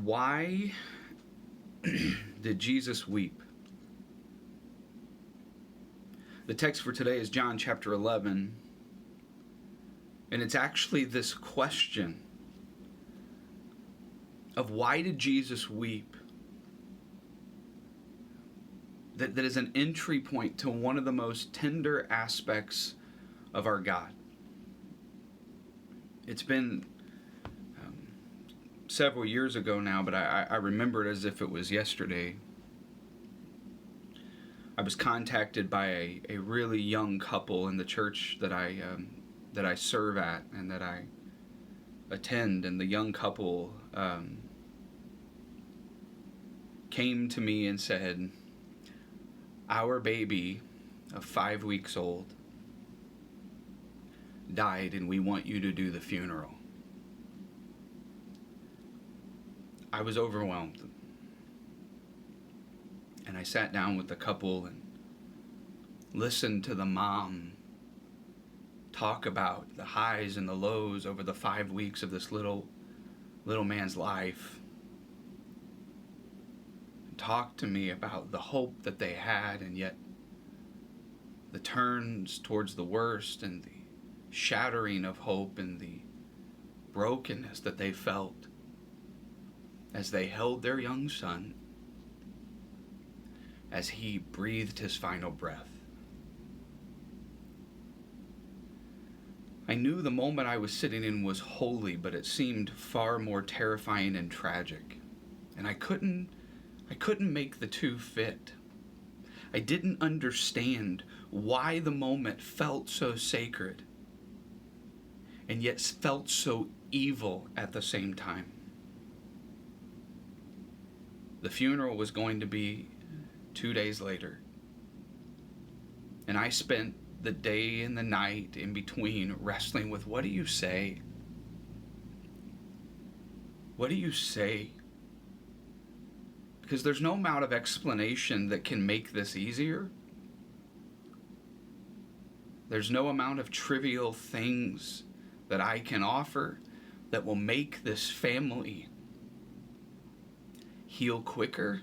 Why did Jesus weep? The text for today is John chapter 11, and it's actually this question of why did Jesus weep that is an entry point to one of the most tender aspects of our God. It's been several years ago now, but I remember it as if it was yesterday. I was contacted by a really young couple in the church that I serve at and that I attend, and the young couple came to me and said, "Our baby of 5 weeks old died, and we want you to do the funeral." I was overwhelmed. And I sat down with the couple and listened to the mom talk about the highs and the lows over the 5 weeks of this little man's life. And talk to me about the hope that they had, and yet the turns towards the worst and the shattering of hope and the brokenness that they felt as they held their young son as he breathed his final breath. I knew the moment I was sitting in was holy, but it seemed far more terrifying and tragic. And I couldn't make the two fit. I didn't understand why the moment felt so sacred and yet felt so evil at the same time. The funeral was going to be 2 days later, and I spent the day and the night in between wrestling with, what do you say? What do you say? Because there's no amount of explanation that can make this easier. There's no amount of trivial things that I can offer that will make this family heal quicker.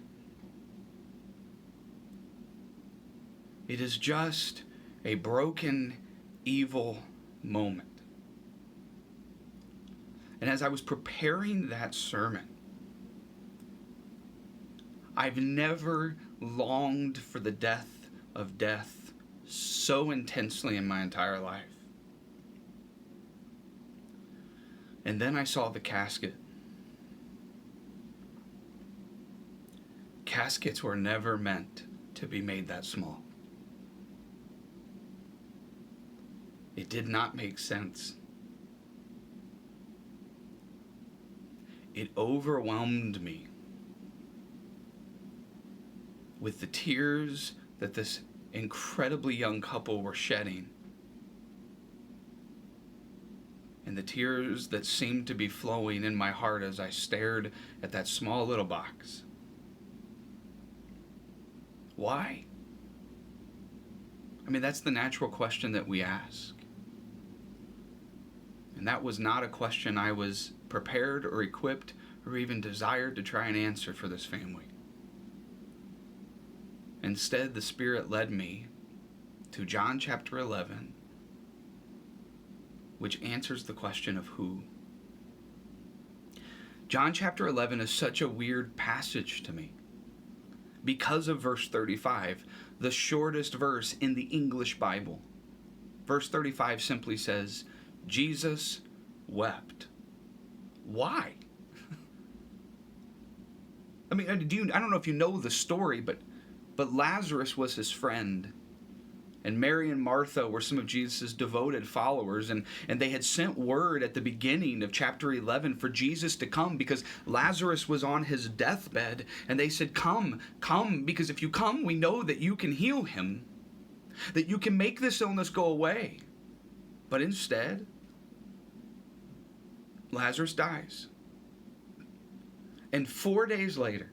It is just a broken, evil moment. And as I was preparing that sermon, I've never longed for the death of death so intensely in my entire life. And then I saw the casket. Caskets were never meant to be made that small. It did not make sense. It overwhelmed me with the tears that this incredibly young couple were shedding, and the tears that seemed to be flowing in my heart as I stared at that small little box. Why? I mean, that's the natural question that we ask. And that was not a question I was prepared or equipped or even desired to try and answer for this family. Instead, the Spirit led me to John chapter 11, which answers the question of who. John chapter 11 is such a weird passage to me because of verse 35, the shortest verse in the English Bible. Verse 35 simply says, Jesus wept. Why? I mean, I don't know if you know the story, but Lazarus was his friend, and Mary and Martha were some of Jesus' devoted followers, and they had sent word at the beginning of chapter 11 for Jesus to come because Lazarus was on his deathbed, and they said, come, because if you come, we know that you can heal him, that you can make this illness go away. But instead, Lazarus dies. And 4 days later,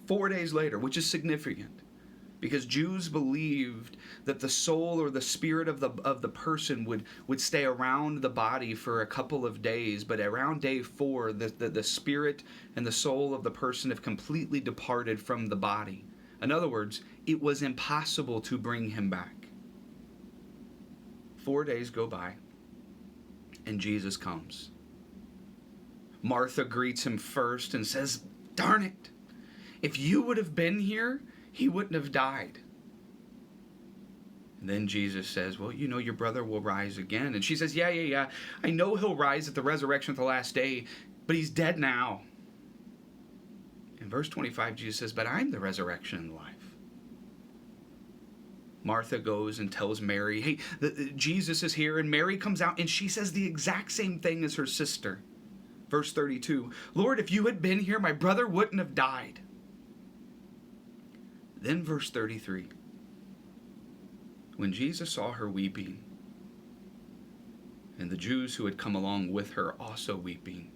which is significant, because Jews believed that the soul or the spirit of the person would stay around the body for a couple of days, but around day 4, the spirit and the soul of the person have completely departed from the body. In other words, it was impossible to bring him back. 4 days go by, and Jesus comes. Martha greets him first and says, "Darn it, if you would have been here, he wouldn't have died." And then Jesus says, "Well, you know your brother will rise again." And she says, yeah, I know he'll rise at the resurrection of the last day, but he's dead now. In verse 25, Jesus says, "But I'm the resurrection and life." Martha goes and tells Mary, "Hey, Jesus is here." And Mary comes out and she says the exact same thing as her sister. Verse 32, "Lord, if you had been here, my brother wouldn't have died." Then verse 33, when Jesus saw her weeping, and the Jews who had come along with her also weeping,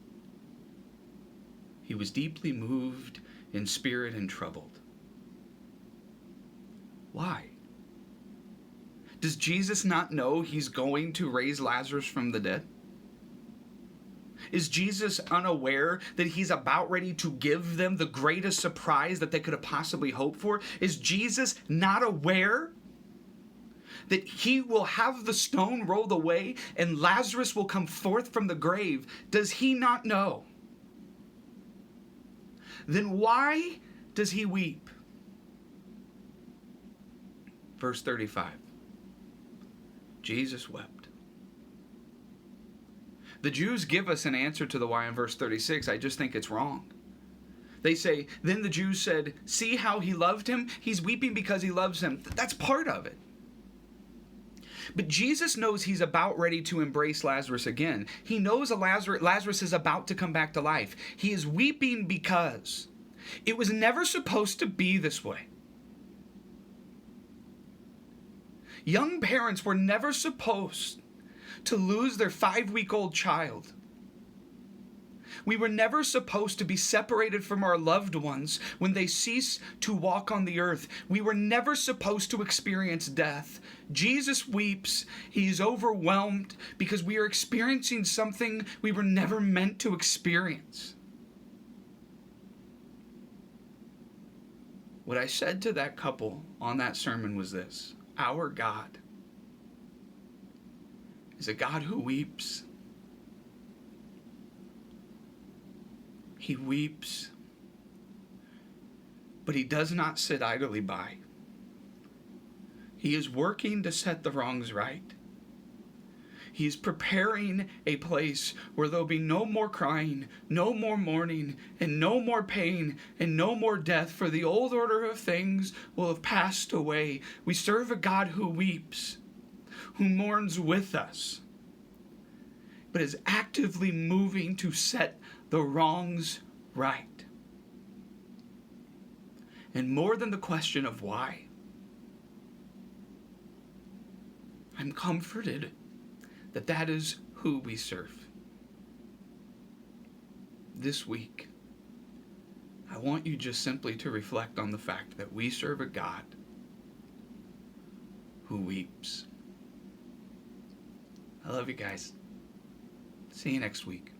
he was deeply moved in spirit and troubled. Why? Does Jesus not know he's going to raise Lazarus from the dead? Is Jesus unaware that he's about ready to give them the greatest surprise that they could have possibly hoped for? Is Jesus not aware that he will have the stone rolled away and Lazarus will come forth from the grave? Does he not know? Then why does he weep? Verse 35, Jesus wept. The Jews give us an answer to the why in verse 36. I just think it's wrong. They say, "Then the Jews said, 'See how he loved him? He's weeping because he loves him.'" That's part of it. But Jesus knows he's about ready to embrace Lazarus again. He knows Lazarus is about to come back to life. He is weeping because it was never supposed to be this way. Young parents were never supposed to lose their 5-week-old child. We were never supposed to be separated from our loved ones when they cease to walk on the earth. We were never supposed to experience death. Jesus weeps. He's overwhelmed because we are experiencing something we were never meant to experience. What I said to that couple on that sermon was this: our God is a God who weeps. He weeps, but he does not sit idly by. He is working to set the wrongs right. He is preparing a place where there'll be no more crying, no more mourning, and no more pain, and no more death, for the old order of things will have passed away. We serve a God who weeps, who mourns with us, but is actively moving to set the wrongs right. And more than the question of why, I'm comforted that that is who we serve. This week, I want you just simply to reflect on the fact that we serve a God who weeps. I love you guys. See you next week.